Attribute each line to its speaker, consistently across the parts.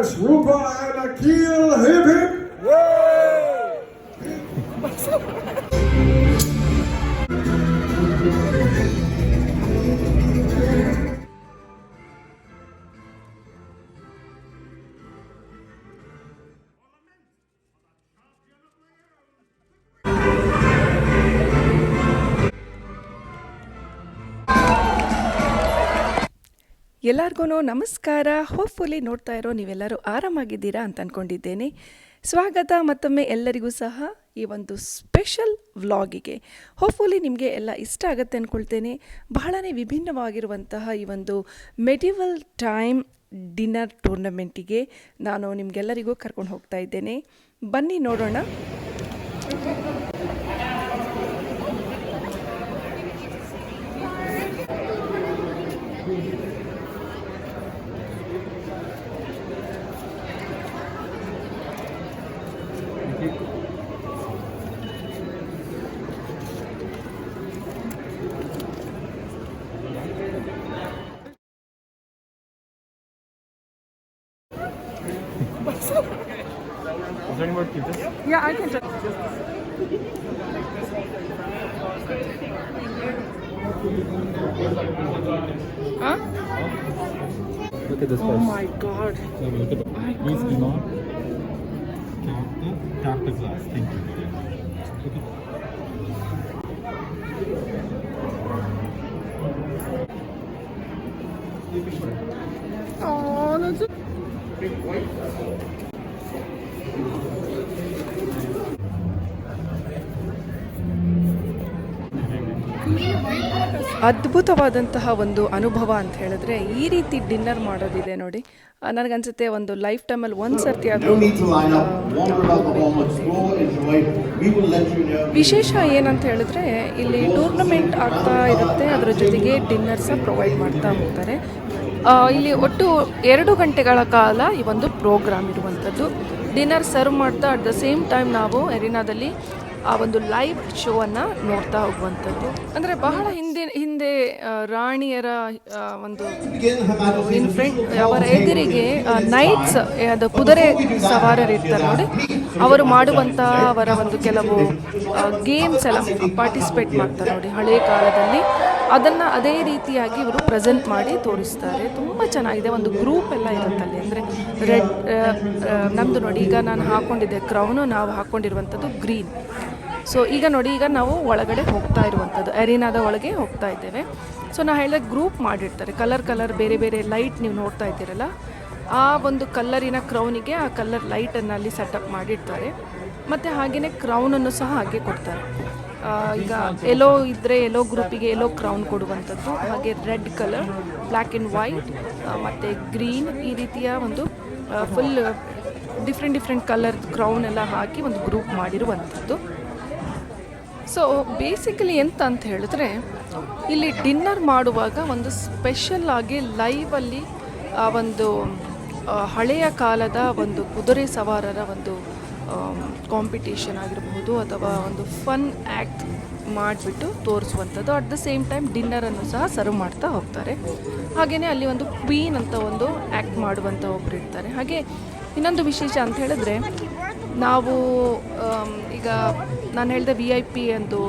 Speaker 1: Yes, Rupa and Akil, hip hip.
Speaker 2: ಎಲ್ಲರಿಗೂ ನಮಸ್ಕಾರ. Hopefully ನೋಡ್ತಾ ಇರೋ ನೀವೆಲ್ಲರೂ ಆರಾಮಾಗಿದ್ದೀರಾ ಅಂತ ಅಂದ್ಕೊಂಡಿದ್ದೇನೆ. ಸ್ವಾಗತ ಮತ್ತೊಮ್ಮೆ ಎಲ್ಲರಿಗೂ ಸಹ ಈ ಒಂದು ಸ್ಪೆಷಲ್ ವ್ಲಾಗಿಗೆ. ಹೋಪ್ಫುಲಿ ನಿಮಗೆ ಎಲ್ಲ ಇಷ್ಟ ಆಗುತ್ತೆ ಅಂದ್ಕೊಳ್ತೇನೆ. ಬಹಳನೇ ವಿಭಿನ್ನವಾಗಿರುವಂತಹ ಈ ಒಂದು ಮೆಡಿವಲ್ ಟೈಮ್ ಡಿನ್ನರ್ ಟೂರ್ನಮೆಂಟಿಗೆ ನಾನು ನಿಮಗೆಲ್ಲರಿಗೂ ಕರ್ಕೊಂಡು ಹೋಗ್ತಾ ಇದ್ದೇನೆ. ಬನ್ನಿ ನೋಡೋಣ.
Speaker 3: Is there any more pizzas?
Speaker 2: Yeah, I can just... Huh?
Speaker 3: Look at this
Speaker 2: Oh
Speaker 3: place.
Speaker 2: my god.
Speaker 3: Look at the please do not tap the glass. Thank you. Look at
Speaker 2: Oh, that's a... ಅದ್ಭುತವಾದಂತಹ ಒಂದು ಅನುಭವ ಅಂತ ಹೇಳಿದ್ರೆ ಈ ರೀತಿ dinner ಮಾಡೋದಿದೆ ನೋಡಿ. ನನಗನ್ಸುತ್ತೆ ಒಂದು ಲೈಫ್ ಟೈಮಲ್ಲಿ ಒಂದು ಸರ್ತಿ ಆದರೂ. ವಿಶೇಷ ಏನಂತ ಹೇಳಿದ್ರೆ ಇಲ್ಲಿ ಟೂರ್ನಮೆಂಟ್ ಆಗ್ತಾ ಇರುತ್ತೆ, ಅದರ ಜೊತೆಗೆ ಡಿನ್ನರ್ ಸಹ ಪ್ರೊವೈಡ್ ಮಾಡ್ತಾ ಹೋಗ್ತಾರೆ. ಇಲ್ಲಿ ಒಟ್ಟು 2 ಗಂಟೆಗಳ ಕಾಲ ಈ ಒಂದು ಪ್ರೋಗ್ರಾಮ್ ಇರುವಂಥದ್ದು. ಡಿನ್ನರ್ ಸರ್ವ್ ಮಾಡ್ತಾ ಅಟ್ ದ ಸೇಮ್ ಟೈಮ್ ನಾವು ಎರಿನಾದಲ್ಲಿ ಆ ಒಂದು ಲೈವ್ ಶೋವನ್ನು ನೋಡ್ತಾ ಹೋಗುವಂಥದ್ದು. ಅಂದರೆ ಬಹಳ ಹಿಂದೆ ರಾಣಿಯರ ಒಂದು ಅವರ ಎದುರಿಗೆ ನೈಟ್ಸ್, ಅದು ಕುದುರೆ ಸವಾರರು ಇರ್ತಾರೆ ನೋಡಿ, ಅವರು ಮಾಡುವಂತಹ ಅವರ ಒಂದು ಕೆಲವು ಗೇಮ್ಸ್ ಎಲ್ಲ ಪಾರ್ಟಿಸಿಪೇಟ್ ಮಾಡ್ತಾರೆ ನೋಡಿ ಹಳೆಯ ಕಾಲದಲ್ಲಿ. ಅದನ್ನು ಅದೇ ರೀತಿಯಾಗಿ ಇವರು ಪ್ರೆಸೆಂಟ್ ಮಾಡಿ ತೋರಿಸ್ತಾರೆ. ತುಂಬ ಚೆನ್ನಾಗಿದೆ. ಒಂದು ಗ್ರೂಪ್ ಎಲ್ಲ ಇರುತ್ತಲ್ಲಿ. ಅಂದರೆ ರೆಡ್, ನಮ್ಮದು ನೋಡಿ ಈಗ ನಾನು ಹಾಕ್ಕೊಂಡಿದ್ದೆ ಕ್ರೌನು, ನಾವು ಹಾಕ್ಕೊಂಡಿರುವಂಥದ್ದು ಗ್ರೀನ್. ಸೊ ಈಗ ನೋಡಿ, ಈಗ ನಾವು ಒಳಗಡೆ ಹೋಗ್ತಾ ಇರುವಂಥದ್ದು ಅರೀನಾದ ಒಳಗೆ ಹೋಗ್ತಾ ಇದ್ದೇವೆ. ಸೊ ನಾನು ಹೇಳಿದ ಗ್ರೂಪ್ ಮಾಡಿರ್ತಾರೆ, ಕಲರ್ ಬೇರೆ ಬೇರೆ ಲೈಟ್ ನೀವು ನೋಡ್ತಾ ಇದ್ದೀರಲ್ಲ, ಆ ಒಂದು ಕಲ್ಲರಿನ ಕ್ರೌನಿಗೆ ಆ ಕಲರ್ ಲೈಟನ್ನು ಅಲ್ಲಿ ಸೆಟಪ್ ಮಾಡಿರ್ತಾರೆ. ಮತ್ತು ಹಾಗೆಯೇ ಕ್ರೌನನ್ನು ಸಹ ಹಾಗೆ ಕೊಡ್ತಾರೆ. ಈಗ ಎಲ್ಲೋ ಇದ್ದರೆ ಎಲ್ಲೋ ಗ್ರೂಪಿಗೆ ಎಲ್ಲೋ ಕ್ರೌನ್ ಕೊಡುವಂಥದ್ದು, ಹಾಗೆ red colour, black and white ಮತ್ತು ಗ್ರೀನ್, ಈ ರೀತಿಯ ಒಂದು ಫುಲ್ ಡಿಫ್ರೆಂಟ್ ಕಲರ್ ಕ್ರೌನ್ ಎಲ್ಲ ಹಾಕಿ ಒಂದು ಗ್ರೂಪ್ ಮಾಡಿರುವಂಥದ್ದು. ಸೊ ಬೇಸಿಕಲಿ ಎಂತ ಅಂತ ಹೇಳಿದ್ರೆ, ಇಲ್ಲಿ ಡಿನ್ನರ್ ಮಾಡುವಾಗ ಒಂದು ಸ್ಪೆಷಲ್ ಆಗಿ ಲೈವಲ್ಲಿ ಆ ಒಂದು ಹಳೆಯ ಕಾಲದ ಒಂದು ಕುದುರೆ ಸವಾರರ ಒಂದು ಕಾಂಪಿಟೇಷನ್ ಆಗಿರಬಹುದು ಅಥವಾ ಒಂದು ಫನ್ ಆ್ಯಕ್ಟ್ ಮಾಡಿಬಿಟ್ಟು ತೋರಿಸುವಂಥದ್ದು. ಅಟ್ ದ ಸೇಮ್ ಟೈಮ್ ಡಿನ್ನರನ್ನು ಸಹ ಸರ್ವ್ ಮಾಡ್ತಾ ಹೋಗ್ತಾರೆ. ಹಾಗೆಯೇ ಅಲ್ಲಿ ಒಂದು ಕ್ವೀನ್ ಅಂತ ಒಂದು ಆ್ಯಕ್ಟ್ ಮಾಡುವಂಥ ಒಬ್ಬರು ಇರ್ತಾರೆ. ಹಾಗೆ ಇನ್ನೊಂದು ವಿಶೇಷ ಅಂತ ಹೇಳಿದ್ರೆ, ನಾವು ಈಗ ನಾನು ಹೇಳಿದೆ VIP ಒಂದು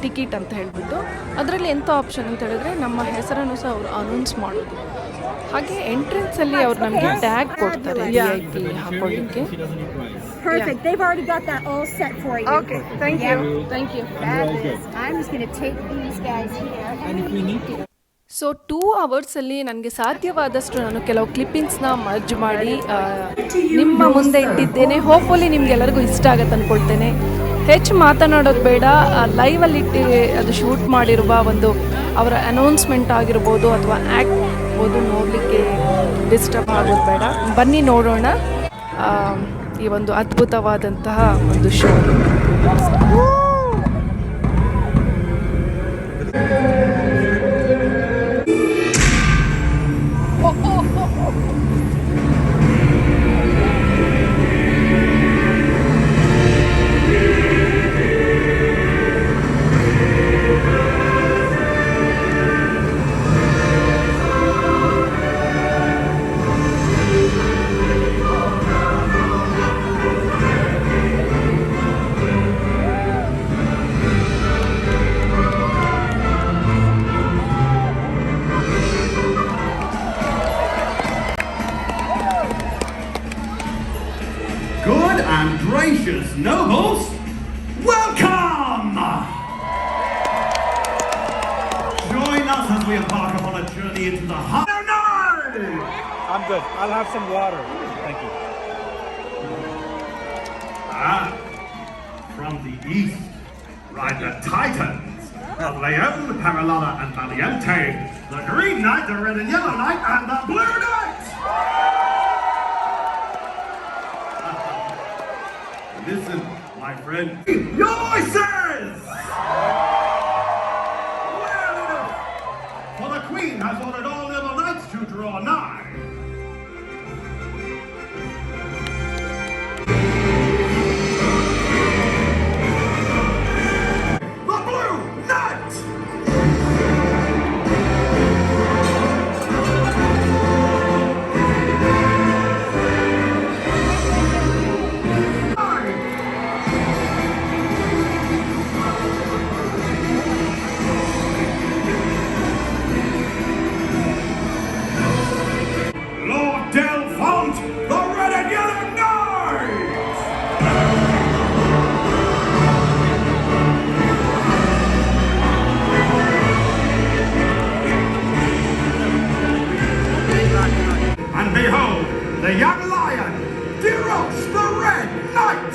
Speaker 2: ಟಿಕೆಟ್ ಅಂತ ಹೇಳಿಬಿಟ್ಟು, ಅದರಲ್ಲಿ ಎಂಥ ಆಪ್ಷನ್ ಅಂತ ಹೇಳಿದ್ರೆ ನಮ್ಮ ಹೆಸರನ್ನು ಸಹ ಅವರು ಅನೌನ್ಸ್ ಮಾಡೋದು. ಹಾಗೆ ಎಂಟ್ರೆನ್ಸಲ್ಲಿ ಅವ್ರು ನಮಗೆ ಟ್ಯಾಗ್ ಕೊಡ್ತಾರೆ VIP ಹಾಕೊಳ್ಳಿಕ್ಕೆ.
Speaker 4: Perfect. They've already got that all set for you.
Speaker 2: Okay, thank you.
Speaker 4: Fabulous. I'm just going to take these guys here.
Speaker 3: and if we need to.
Speaker 2: So 2 ಅವರ್ಸಲ್ಲಿ ನನಗೆ ಸಾಧ್ಯವಾದಷ್ಟು ನಾನು ಕೆಲವು ಕ್ಲಿಪ್ಪಿಂಗ್ಸ್ನ ಮರ್ಜ್ ಮಾಡಿ ನಿಮ್ಮ ಮುಂದೆ ಇಟ್ಟಿದ್ದೇನೆ. ಹೋಪ್ಫುಲಿ ನಿಮ್ಗೆಲ್ಲರಿಗೂ ಇಷ್ಟ ಆಗುತ್ತೆ ಅಂದ್ಕೊಳ್ತೇನೆ. ಹೆಚ್ಚು ಮಾತನಾಡೋದು ಬೇಡ, ಲೈವಲ್ಲಿ ಇಟ್ಟು ಅದು ಶೂಟ್ ಮಾಡಿರುವ ಒಂದು ಅವರ ಅನೌನ್ಸ್ಮೆಂಟ್ ಆಗಿರ್ಬೋದು ಅಥವಾ ಆ್ಯಕ್ಟ್ ಆಗ್ಬೋದು, ನೋಡಲಿಕ್ಕೆ ಡಿಸ್ಟರ್ಬ್ ಆಗೋದು ಬೇಡ. ಬನ್ನಿ ನೋಡೋಣ ಈ ಒಂದು ಅದ್ಭುತವಾದಂತಹ ಒಂದು show.
Speaker 5: gracious nobles, welcome! Join us as we embark upon a journey into the heart. No, no!
Speaker 3: I'm good. I'll have some water. Thank you.
Speaker 5: From the east, ride the Titans of Leon, Paralana, and Valiente, the Green Knight, the Red and Yellow Knight, and the Blue Knight! Listen, my friend, your voices! Well enough, for the Queen has ordered all noble knights to draw nigh. And behold, the young lion, Diros the Red Knight!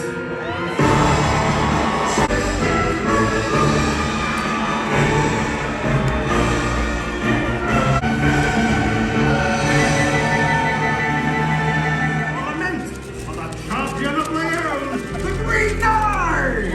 Speaker 5: Lament for the champion of Leon, the Green Knight!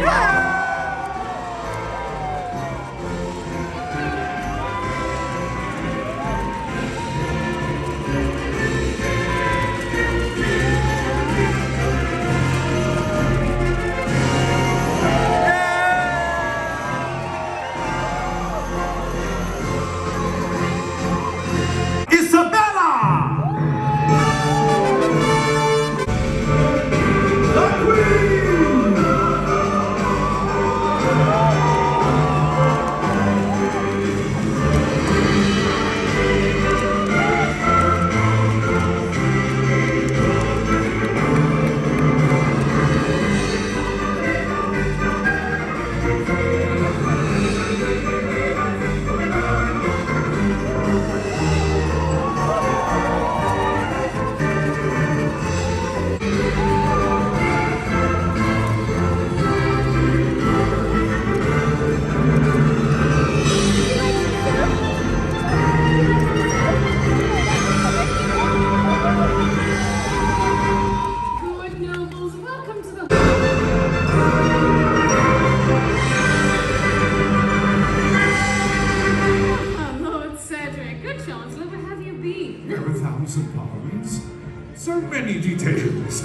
Speaker 1: So many details.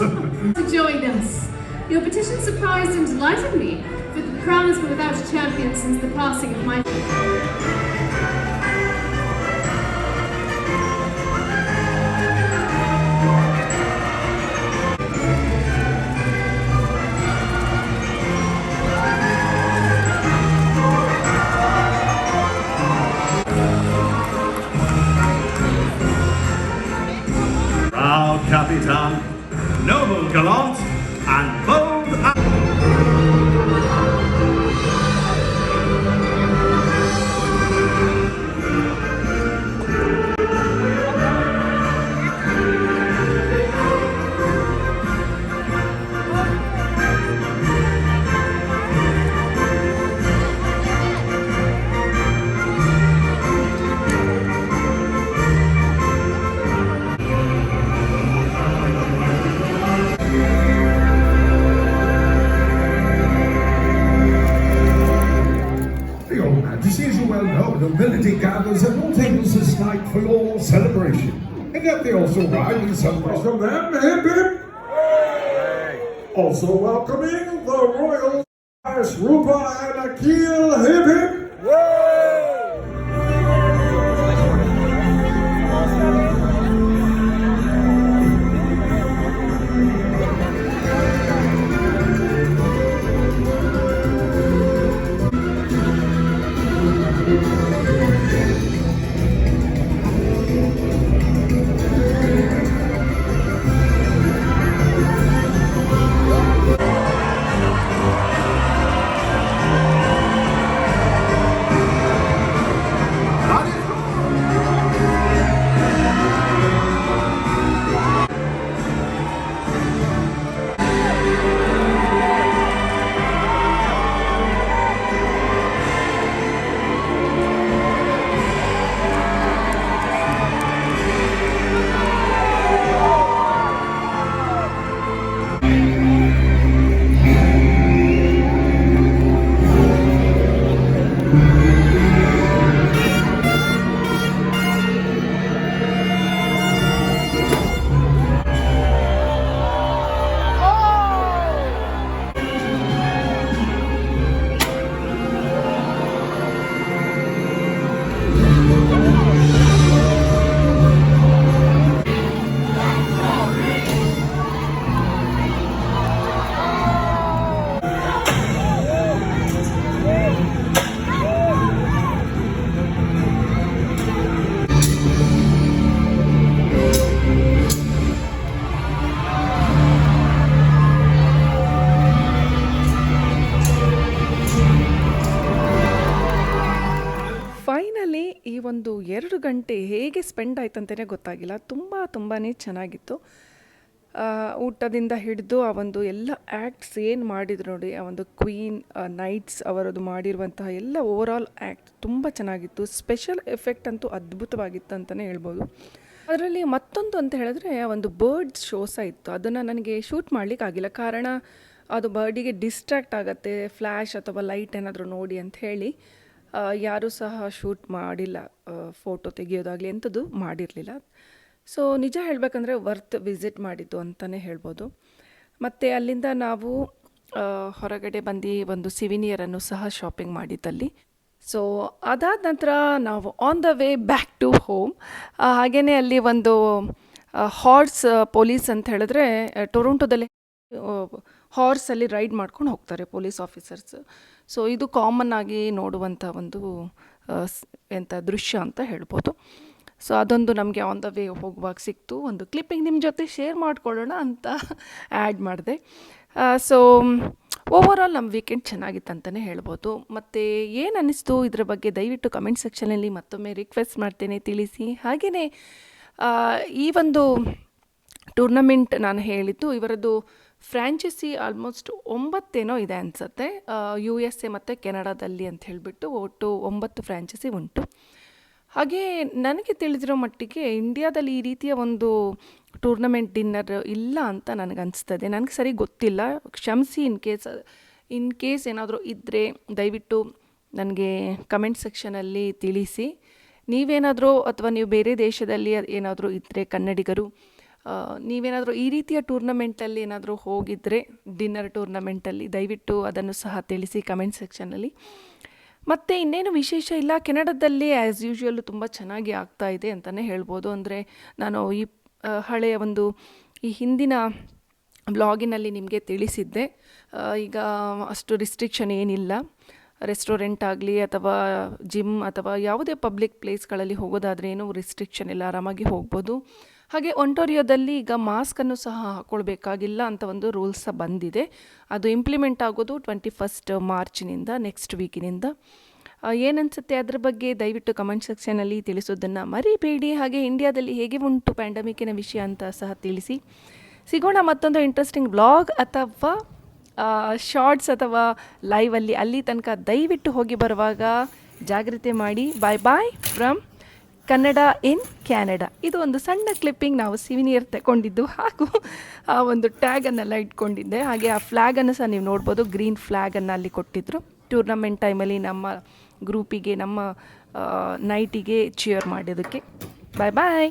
Speaker 6: Joined us. Your petition surprised and delighted me, for the crown has been without a champion since the passing of my...
Speaker 5: Proud Capitan, noble gallant, and bold
Speaker 1: As you well know, nobility gathers at all tables this night for your celebration. And yet they also ride in celebration of them, hip hip! Also welcoming the Royal Rupa and Akil, hip hip!
Speaker 2: 2 ಗಂಟೆ ಹೇಗೆ spend ಆಯ್ತಂತಲೇ ಗೊತ್ತಾಗಿಲ್ಲ. ತುಂಬಾ ಚೆನ್ನಾಗಿತ್ತು. ಊಟದಿಂದ ಹಿಡಿದು ಆ ಒಂದು ಎಲ್ಲ acts ಏನು ಮಾಡಿದ್ರು ನೋಡಿ, ಆ ಒಂದು ಕ್ವೀನ್ ನೈಟ್ಸ್ ಅವರದು ಮಾಡಿರುವಂತಹ ಎಲ್ಲ ಓವರಾಲ್ ಆ್ಯಕ್ಟ್ ತುಂಬ ಚೆನ್ನಾಗಿತ್ತು. ಸ್ಪೆಷಲ್ ಎಫೆಕ್ಟ್ ಅಂತೂ ಅದ್ಭುತವಾಗಿತ್ತು ಅಂತಲೇ ಹೇಳ್ಬೋದು. ಅದರಲ್ಲಿ ಮತ್ತೊಂದು ಅಂತ ಹೇಳಿದ್ರೆ ಒಂದು ಬರ್ಡ್ಸ್ ಶೋ ಸಹ ಇತ್ತು. ಅದನ್ನು ನನಗೆ ಶೂಟ್ ಮಾಡಲಿಕ್ಕಾಗಿಲ್ಲ, ಕಾರಣ ಅದು ಬರ್ಡಿಗೆ ಡಿಸ್ಟ್ರ್ಯಾಕ್ಟ್ ಆಗುತ್ತೆ, ಫ್ಲ್ಯಾಶ್ ಅಥವಾ ಲೈಟ್ ಏನಾದರೂ ನೋಡಿ ಅಂತ ಹೇಳಿ ಯಾರೂ ಸಹ ಶೂಟ್ ಮಾಡಿಲ್ಲ, ಫೋಟೋ ತೆಗೆಯೋದಾಗಲಿ ಎಂಥದ್ದು ಮಾಡಿರಲಿಲ್ಲ. ಸೊ ನಿಜ ಹೇಳಬೇಕಂದ್ರೆ ವರ್ತ್ ವಿಸಿಟ್ ಮಾಡಿದ್ದು ಅಂತಲೇ ಹೇಳ್ಬೋದು. ಮತ್ತು ಅಲ್ಲಿಂದ ನಾವು ಹೊರಗಡೆ ಬಂದು ಒಂದು ಸಿವಿನಿಯರನ್ನು ಸಹ ಶಾಪಿಂಗ್ ಮಾಡಿದ್ದಲ್ಲಿ. ಸೊ ಅದಾದ ನಂತರ ನಾವು on the way back to home. ಹಾಗೆಯೇ ಅಲ್ಲಿ ಒಂದು ಹಾರ್ಸ್ ಪೊಲೀಸ್ ಅಂತ ಹೇಳಿದ್ರೆ ಟೊರೊಂಟೊದಲ್ಲಿ ಹಾರ್ಸಲ್ಲಿ ರೈಡ್ ಮಾಡ್ಕೊಂಡು ಹೋಗ್ತಾರೆ ಪೊಲೀಸ್ ಆಫೀಸರ್ಸ್. ಸೊ ಇದು ಕಾಮನ್ ಆಗಿ ನೋಡುವಂಥ ಒಂದು ದೃಶ್ಯ ಅಂತ ಹೇಳ್ಬೋದು. ಸೊ ಅದೊಂದು ನಮಗೆ ಆನ್ ದ ವೇ ಹೋಗುವಾಗ ಸಿಕ್ತು. ಒಂದು ಕ್ಲಿಪ್ಪಿಂಗ್ ನಿಮ್ಮ ಜೊತೆ ಶೇರ್ ಮಾಡ್ಕೊಳ್ಳೋಣ ಅಂತ ಆ್ಯಡ್ ಮಾಡಿದೆ. ಸೊ ಓವರಾಲ್ ನಮ್ಮ ವೀಕೆಂಡ್ ಚೆನ್ನಾಗಿತ್ತು ಅಂತಲೇ ಹೇಳ್ಬೋದು. ಮತ್ತು ಏನು ಅನ್ನಿಸ್ತು ಇದ್ರ ಬಗ್ಗೆ ದಯವಿಟ್ಟು ಕಮೆಂಟ್ ಸೆಕ್ಷನಲ್ಲಿ ಮತ್ತೊಮ್ಮೆ ರಿಕ್ವೆಸ್ಟ್ ಮಾಡ್ತೇನೆ, ತಿಳಿಸಿ. ಹಾಗೆಯೇ ಈ ಒಂದು ಟೂರ್ನಮೆಂಟ್ ನಾನು ಹೇಳಿದ್ದು ಇವರದ್ದು ಫ್ರ್ಯಾಂಚೈಸಿ ಆಲ್ಮೋಸ್ಟ್ 9 ಇದೆ ಅನಿಸುತ್ತೆ, USA ಮತ್ತು ಕೆನಡಾದಲ್ಲಿ ಅಂತ ಹೇಳಿಬಿಟ್ಟು ಒಟ್ಟು 9 ಫ್ರ್ಯಾಂಚೈಸಿ ಉಂಟು. ಹಾಗೆ ನನಗೆ ತಿಳಿದಿರೋ ಮಟ್ಟಿಗೆ ಇಂಡಿಯಾದಲ್ಲಿ ಈ ರೀತಿಯ ಒಂದು ಟೂರ್ನಮೆಂಟ್ ಡಿನ್ನರ್ ಇಲ್ಲ ಅಂತ ನನಗನ್ನಿಸ್ತದೆ. ನನಗೆ ಸರಿ ಗೊತ್ತಿಲ್ಲ, ಕ್ಷಮಿಸಿ. ಇನ್ ಕೇಸ್ ಏನಾದರೂ ಇದ್ದರೆ ದಯವಿಟ್ಟು ನನಗೆ ಕಮೆಂಟ್ ಸೆಕ್ಷನಲ್ಲಿ ತಿಳಿಸಿ. ನೀವೇನಾದರೂ ಅಥವಾ ನೀವು ಬೇರೆ ದೇಶದಲ್ಲಿ ಏನಾದರೂ ಇದ್ದರೆ ಕನ್ನಡಿಗರು, ನೀವೇನಾದರೂ ಈ ರೀತಿಯ ಟೂರ್ನಮೆಂಟಲ್ಲಿ ಏನಾದರೂ ಹೋಗಿದ್ದರೆ, ಡಿನ್ನರ್ ಟೂರ್ನಮೆಂಟಲ್ಲಿ, ದಯವಿಟ್ಟು ಅದನ್ನು ಸಹ ತಿಳಿಸಿ ಕಮೆಂಟ್ ಸೆಕ್ಷನಲ್ಲಿ. ಮತ್ತು ಇನ್ನೇನು ವಿಶೇಷ ಇಲ್ಲ, ಕೆನಡಾದಲ್ಲಿ ಆ್ಯಸ್ ಯೂಶ್ವಲ್ ತುಂಬ ಚೆನ್ನಾಗಿ ಆಗ್ತಾ ಇದೆ ಅಂತಲೇ ಹೇಳ್ಬೋದು. ಅಂದರೆ ನಾನು ಈ ಹಳೆಯ ಒಂದು ಈ ಹಿಂದಿನ ಬ್ಲಾಗಿನಲ್ಲಿ ನಿಮಗೆ ತಿಳಿಸಿದ್ದೆ, ಈಗ ಅಷ್ಟು ರಿಸ್ಟ್ರಿಕ್ಷನ್ ಏನಿಲ್ಲ. ರೆಸ್ಟೋರೆಂಟ್ ಆಗಲಿ ಅಥವಾ ಜಿಮ್ ಅಥವಾ ಯಾವುದೇ ಪಬ್ಲಿಕ್ ಪ್ಲೇಸ್ಗಳಲ್ಲಿ ಹೋಗೋದಾದರೆ ಏನೂ ರಿಸ್ಟ್ರಿಕ್ಷನ್ ಇಲ್ಲ, ಆರಾಮಾಗಿ ಹೋಗ್ಬೋದು. ಹಾಗೆ ಒಂಟೋರಿಯೋದಲ್ಲಿ ಈಗ ಮಾಸ್ಕನ್ನು ಸಹ ಹಾಕ್ಕೊಳ್ಬೇಕಾಗಿಲ್ಲ ಅಂತ ಒಂದು ರೂಲ್ಸ್ ಸಹ ಬಂದಿದೆ. ಅದು ಇಂಪ್ಲಿಮೆಂಟ್ ಆಗೋದು 21 ಮಾರ್ಚ್ನಿಂದ, ನೆಕ್ಸ್ಟ್ ವೀಕಿನಿಂದ. ಏನನ್ಸುತ್ತೆ ಅದ್ರ ಬಗ್ಗೆ ದಯವಿಟ್ಟು ಕಮೆಂಟ್ ಸೆಕ್ಷನಲ್ಲಿ ತಿಳಿಸೋದನ್ನು ಮರಿಬೇಡಿ. ಹಾಗೆ ಇಂಡಿಯಾದಲ್ಲಿ ಹೇಗೆ ಉಂಟು ಪ್ಯಾಂಡಮಿಕ್ಕಿನ ವಿಷಯ ಅಂತ ಸಹ ತಿಳಿಸಿ. ಸಿಗೋಣ ಮತ್ತೊಂದು ಇಂಟ್ರೆಸ್ಟಿಂಗ್ ಬ್ಲಾಗ್ ಅಥವಾ ಶಾರ್ಟ್ಸ್ ಅಥವಾ ಲೈವಲ್ಲಿ. ಅಲ್ಲಿ ತನಕ ದಯವಿಟ್ಟು ಹೋಗಿ ಬರುವಾಗ ಜಾಗ್ರತೆ ಮಾಡಿ. ಬಾಯ್ ಫ್ರಮ್ ಕನ್ನಡ ಇನ್ ಕ್ಯಾನಡಾ. ಇದು ಒಂದು ಸಣ್ಣ ಕ್ಲಿಪ್ಪಿಂಗ್, ನಾವು ಸಿವಿನಿಯರ್ ತಗೊಂಡಿದ್ದು ಹಾಗೂ ಆ ಒಂದು ಟ್ಯಾಗನ್ನೆಲ್ಲ ಇಟ್ಕೊಂಡಿದ್ದೆ. ಹಾಗೆ ಆ ಫ್ಲ್ಯಾಗನ್ನು ಸಹ ನೀವು ನೋಡ್ಬೋದು, ಗ್ರೀನ್ ಫ್ಲ್ಯಾಗನ್ನು ಅಲ್ಲಿ ಕೊಟ್ಟಿದ್ದರು. ಟೂರ್ನಮೆಂಟ್ ಟೈಮಲ್ಲಿ ನಮ್ಮ ಗ್ರೂಪಿಗೆ, ನಮ್ಮ ನೈಟಿಗೆ ಚಿಯರ್ ಮಾಡೋದಕ್ಕೆ. ಬಾಯ್